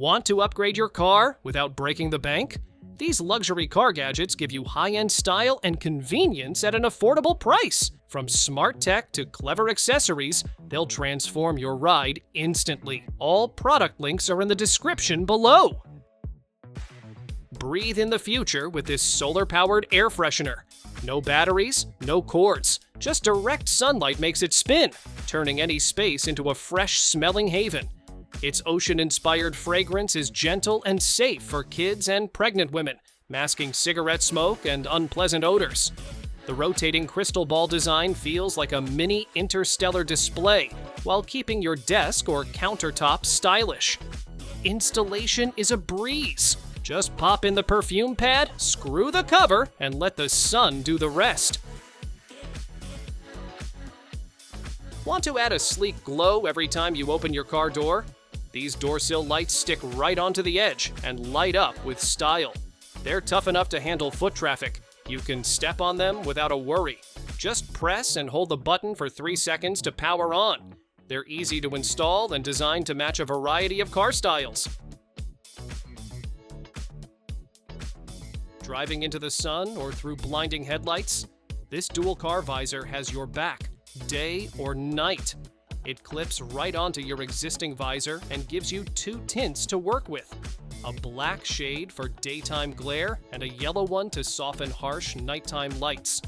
Want to upgrade your car without breaking the bank? These luxury car gadgets give you high-end style and convenience at an affordable price. From smart tech to clever accessories, they'll transform your ride instantly. All product links are in the description below. Breathe in the future with this solar-powered air freshener. No batteries, no cords. Just direct sunlight makes it spin, turning any space into a fresh-smelling haven. Its ocean-inspired fragrance is gentle and safe for kids and pregnant women, masking cigarette smoke and unpleasant odors. The rotating crystal ball design feels like a mini interstellar display, while keeping your desk or countertop stylish. Installation is a breeze. Just pop in the perfume pad, screw the cover, and let the sun do the rest. Want to add a sleek glow every time you open your car door? These DoorSill lights stick right onto the edge and light up with style. They're tough enough to handle foot traffic. You can step on them without a worry. Just press and hold the button for 3 seconds to power on. They're easy to install and designed to match a variety of car styles. Driving into the sun or through blinding headlights? This dual car visor has your back, day or night. It clips right onto your existing visor and gives you 2 tints to work with. A black shade for daytime glare and a yellow one to soften harsh nighttime lights.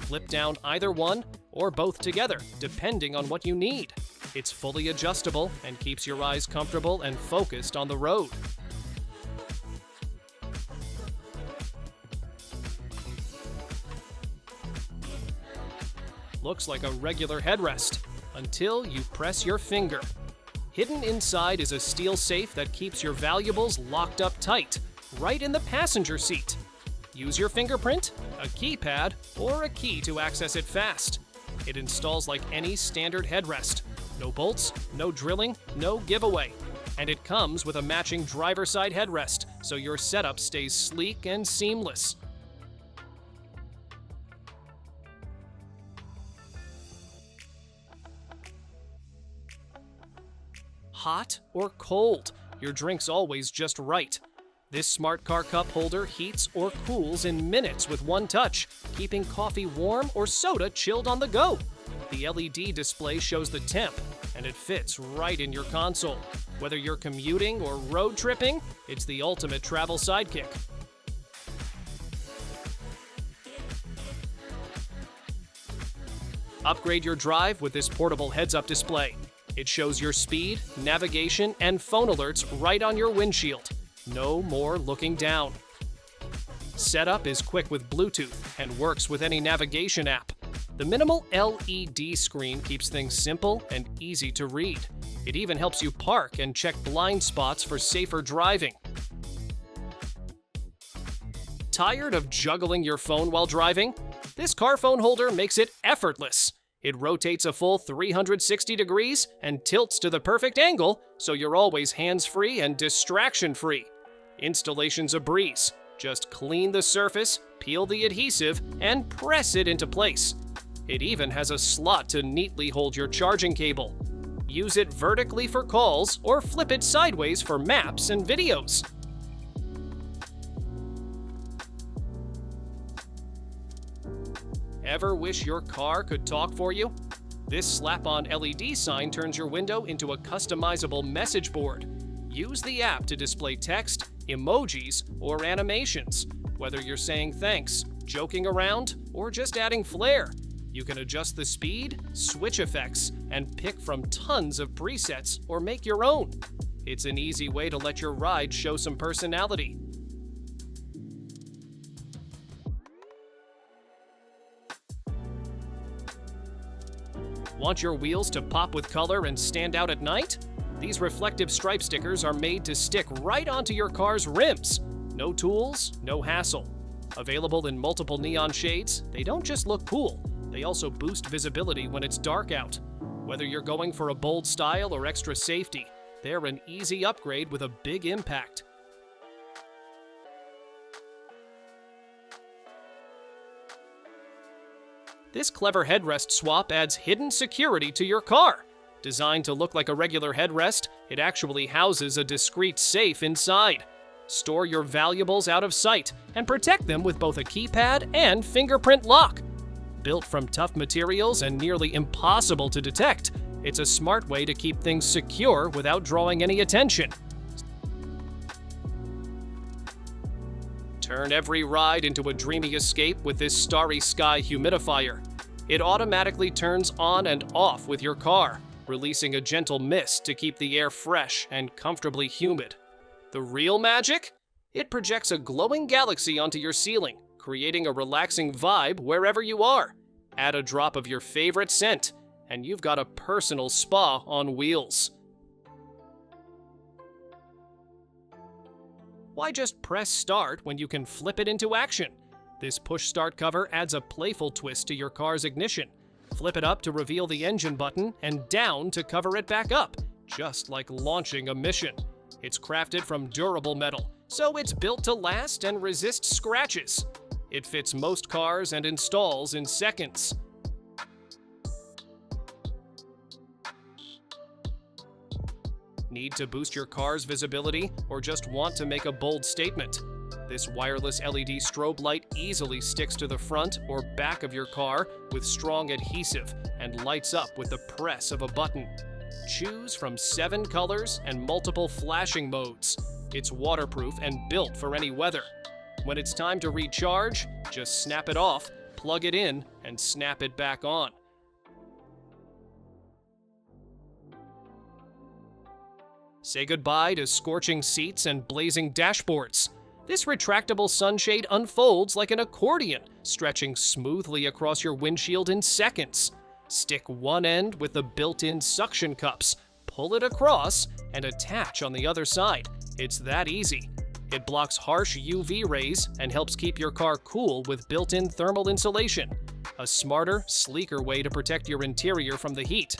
Flip down either one or both together, depending on what you need. It's fully adjustable and keeps your eyes comfortable and focused on the road. Looks like a regular headrest, until you press your finger. Hidden inside is a steel safe that keeps your valuables locked up tight, right in the passenger seat. Use your fingerprint, a keypad, or a key to access it fast. It installs like any standard headrest. No bolts, no drilling, no giveaway. And it comes with a matching driver's side headrest, so your setup stays sleek and seamless. Hot or cold, your drink's always just right. This smart car cup holder heats or cools in minutes with one touch, keeping coffee warm or soda chilled on the go. The LED display shows the temp, and it fits right in your console. Whether you're commuting or road tripping, it's the ultimate travel sidekick. Upgrade your drive with this portable heads-up display. It shows your speed, navigation, and phone alerts right on your windshield. No more looking down. Setup is quick with Bluetooth and works with any navigation app. The minimal LED screen keeps things simple and easy to read. It even helps you park and check blind spots for safer driving. Tired of juggling your phone while driving? This car phone holder makes it effortless. It rotates a full 360 degrees and tilts to the perfect angle, so you're always hands-free and distraction-free. Installation's a breeze. Just clean the surface, peel the adhesive, and press it into place. It even has a slot to neatly hold your charging cable. Use it vertically for calls or flip it sideways for maps and videos. Ever wish your car could talk for you? This slap-on LED sign turns your window into a customizable message board. Use the app to display text, emojis, or animations. Whether you're saying thanks, joking around, or just adding flair, you can adjust the speed, switch effects, and pick from tons of presets or make your own. It's an easy way to let your ride show some personality. Want your wheels to pop with color and stand out at night? These reflective stripe stickers are made to stick right onto your car's rims. No tools, no hassle. Available in multiple neon shades, they don't just look cool, they also boost visibility when it's dark out. Whether you're going for a bold style or extra safety, they're an easy upgrade with a big impact. This clever headrest swap adds hidden security to your car. Designed to look like a regular headrest, it actually houses a discreet safe inside. Store your valuables out of sight and protect them with both a keypad and fingerprint lock. Built from tough materials and nearly impossible to detect, it's a smart way to keep things secure without drawing any attention. Turn every ride into a dreamy escape with this starry sky humidifier. It automatically turns on and off with your car, releasing a gentle mist to keep the air fresh and comfortably humid. The real magic? It projects a glowing galaxy onto your ceiling, creating a relaxing vibe wherever you are. Add a drop of your favorite scent, and you've got a personal spa on wheels. Why just press start when you can flip it into action? This push start cover adds a playful twist to your car's ignition. Flip it up to reveal the engine button and down to cover it back up, just like launching a mission. It's crafted from durable metal, so it's built to last and resist scratches. It fits most cars and installs in seconds. Need to boost your car's visibility or just want to make a bold statement? This wireless LED strobe light easily sticks to the front or back of your car with strong adhesive and lights up with the press of a button. Choose from 7 colors and multiple flashing modes. It's waterproof and built for any weather. When it's time to recharge, just snap it off, plug it in, and snap it back on. Say goodbye to scorching seats and blazing dashboards. This retractable sunshade unfolds like an accordion, stretching smoothly across your windshield in seconds. Stick one end with the built-in suction cups, pull it across, and attach on the other side. It's that easy. It blocks harsh UV rays and helps keep your car cool with built-in thermal insulation. A smarter, sleeker way to protect your interior from the heat.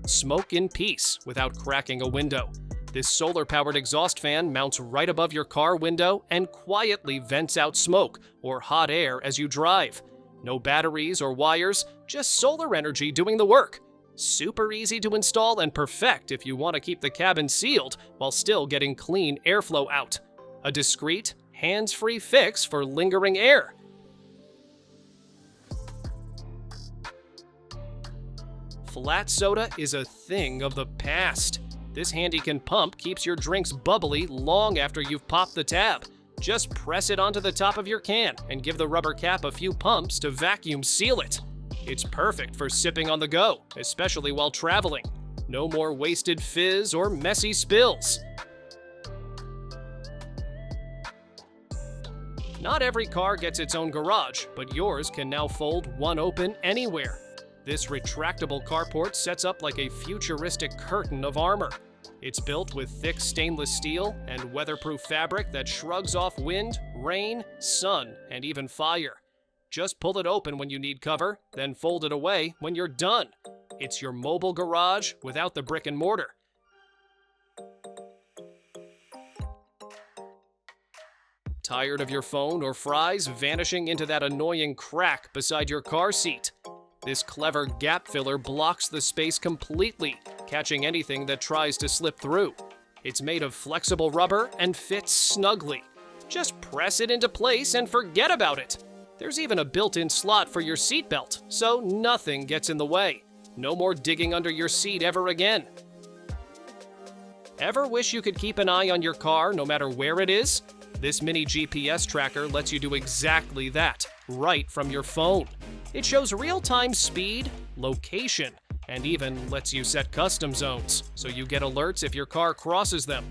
Smoke in peace without cracking a window. This solar-powered exhaust fan mounts right above your car window and quietly vents out smoke or hot air as you drive. No batteries or wires, just solar energy doing the work. Super easy to install and perfect if you want to keep the cabin sealed while still getting clean airflow out. A discreet, hands-free fix for lingering air. Flat soda is a thing of the past. This handy-can pump keeps your drinks bubbly long after you've popped the tab. Just press it onto the top of your can and give the rubber cap a few pumps to vacuum seal it. It's perfect for sipping on the go, especially while traveling. No more wasted fizz or messy spills. Not every car gets its own garage, but yours can now fold one open anywhere. This retractable carport sets up like a futuristic curtain of armor. It's built with thick stainless steel and weatherproof fabric that shrugs off wind, rain, sun, and even fire. Just pull it open when you need cover, then fold it away when you're done. It's your mobile garage without the brick and mortar. Tired of your phone or fries vanishing into that annoying crack beside your car seat? This clever gap filler blocks the space completely, catching anything that tries to slip through. It's made of flexible rubber and fits snugly. Just press it into place and forget about it. There's even a built-in slot for your seatbelt, so nothing gets in the way. No more digging under your seat ever again. Ever wish you could keep an eye on your car no matter where it is? This mini GPS tracker lets you do exactly that, right from your phone. It shows real-time speed, location, and even lets you set custom zones, so you get alerts if your car crosses them.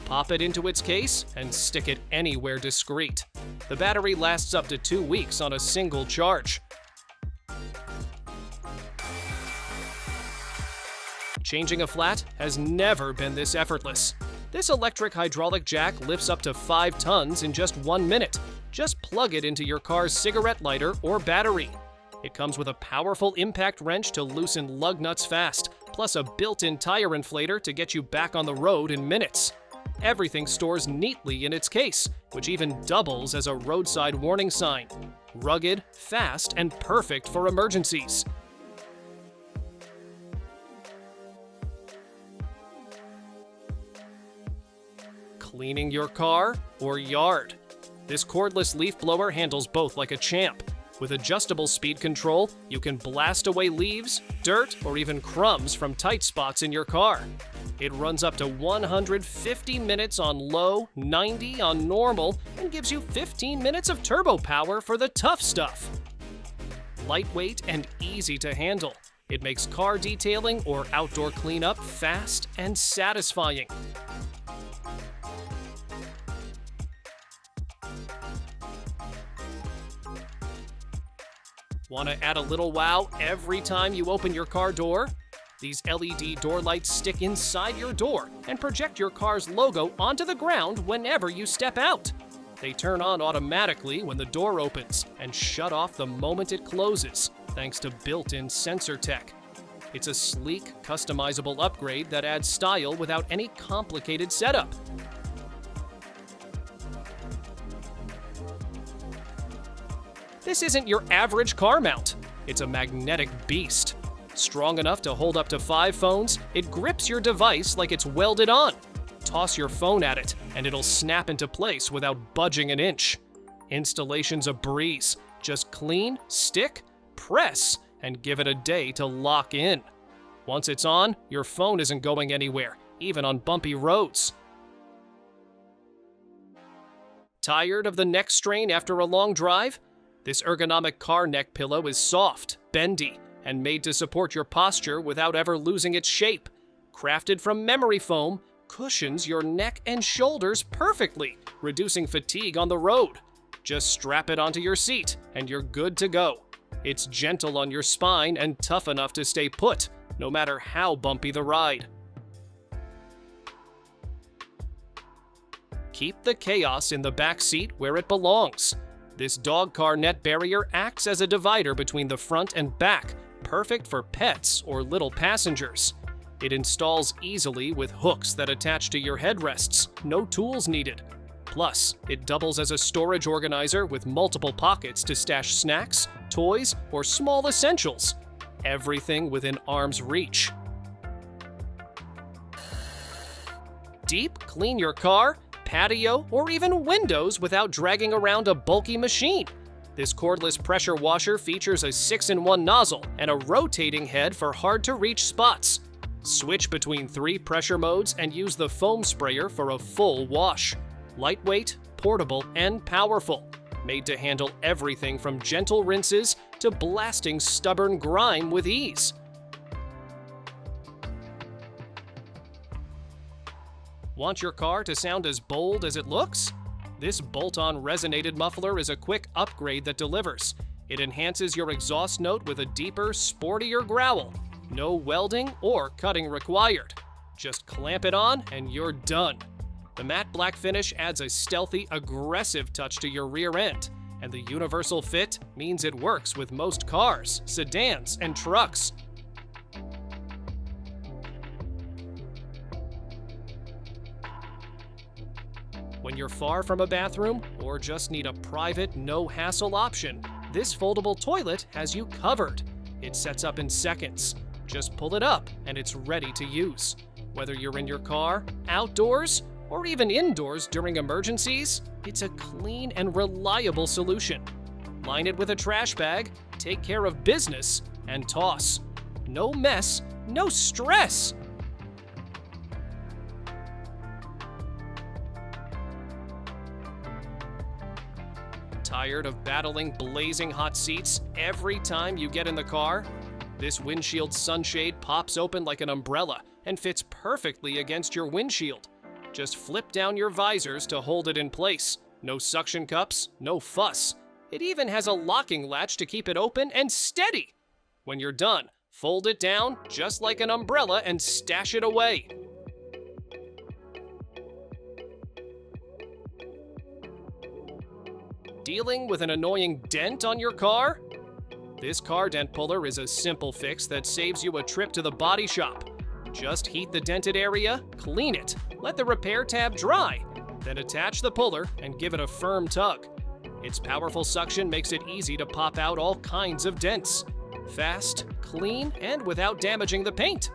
Pop it into its case and stick it anywhere discreet. The battery lasts up to 2 weeks on a single charge. Changing a flat has never been this effortless. This electric hydraulic jack lifts up to 5 tons in just 1 minute. Just plug it into your car's cigarette lighter or battery. It comes with a powerful impact wrench to loosen lug nuts fast, plus a built-in tire inflator to get you back on the road in minutes. Everything stores neatly in its case, which even doubles as a roadside warning sign. Rugged, fast, and perfect for emergencies. Cleaning your car or yard. This cordless leaf blower handles both like a champ. With adjustable speed control, you can blast away leaves, dirt, or even crumbs from tight spots in your car. It runs up to 150 minutes on low, 90 on normal, and gives you 15 minutes of turbo power for the tough stuff. Lightweight and easy to handle. It makes car detailing or outdoor cleanup fast and satisfying. Want to add a little wow every time you open your car door? These LED door lights stick inside your door and project your car's logo onto the ground whenever you step out. They turn on automatically when the door opens and shut off the moment it closes, thanks to built-in sensor tech. It's a sleek, customizable upgrade that adds style without any complicated setup. This isn't your average car mount. It's a magnetic beast. Strong enough to hold up to 5 phones, it grips your device like it's welded on. Toss your phone at it, and it'll snap into place without budging an inch. Installation's a breeze. Just clean, stick, press, and give it a day to lock in. Once it's on, your phone isn't going anywhere, even on bumpy roads. Tired of the neck strain after a long drive? This ergonomic car neck pillow is soft, bendy, and made to support your posture without ever losing its shape. Crafted from memory foam, cushions your neck and shoulders perfectly, reducing fatigue on the road. Just strap it onto your seat, and you're good to go. It's gentle on your spine and tough enough to stay put, no matter how bumpy the ride. Keep the chaos in the back seat where it belongs. This dog car net barrier acts as a divider between the front and back, perfect for pets or little passengers. It installs easily with hooks that attach to your headrests, no tools needed. Plus, it doubles as a storage organizer with multiple pockets to stash snacks, toys, or small essentials. Everything within arm's reach. Deep clean your car, patio, or even windows without dragging around a bulky machine. This cordless pressure washer features a 6-in-1 nozzle and a rotating head for hard-to-reach spots. Switch between 3 pressure modes and use the foam sprayer for a full wash. Lightweight, portable, and powerful. Made to handle everything from gentle rinses to blasting stubborn grime with ease. Want your car to sound as bold as it looks? This bolt-on resonated muffler is a quick upgrade that delivers. It enhances your exhaust note with a deeper, sportier growl. No welding or cutting required. Just clamp it on and you're done. The matte black finish adds a stealthy, aggressive touch to your rear end, and the universal fit means it works with most cars, sedans, and trucks. When you're far from a bathroom or just need a private, no-hassle option, this foldable toilet has you covered. It sets up in seconds. Just pull it up and it's ready to use. Whether you're in your car, outdoors, or even indoors during emergencies, it's a clean and reliable solution. Line it with a trash bag, take care of business, and toss. No mess, no stress. Tired of battling blazing hot seats every time you get in the car? This windshield sunshade pops open like an umbrella and fits perfectly against your windshield. Just flip down your visors to hold it in place. No suction cups, no fuss. It even has a locking latch to keep it open and steady. When you're done, fold it down just like an umbrella and stash it away. Dealing with an annoying dent on your car? This car dent puller is a simple fix that saves you a trip to the body shop. Just heat the dented area, clean it, let the repair tab dry, then attach the puller and give it a firm tug. Its powerful suction makes it easy to pop out all kinds of dents. Fast, clean, and without damaging the paint.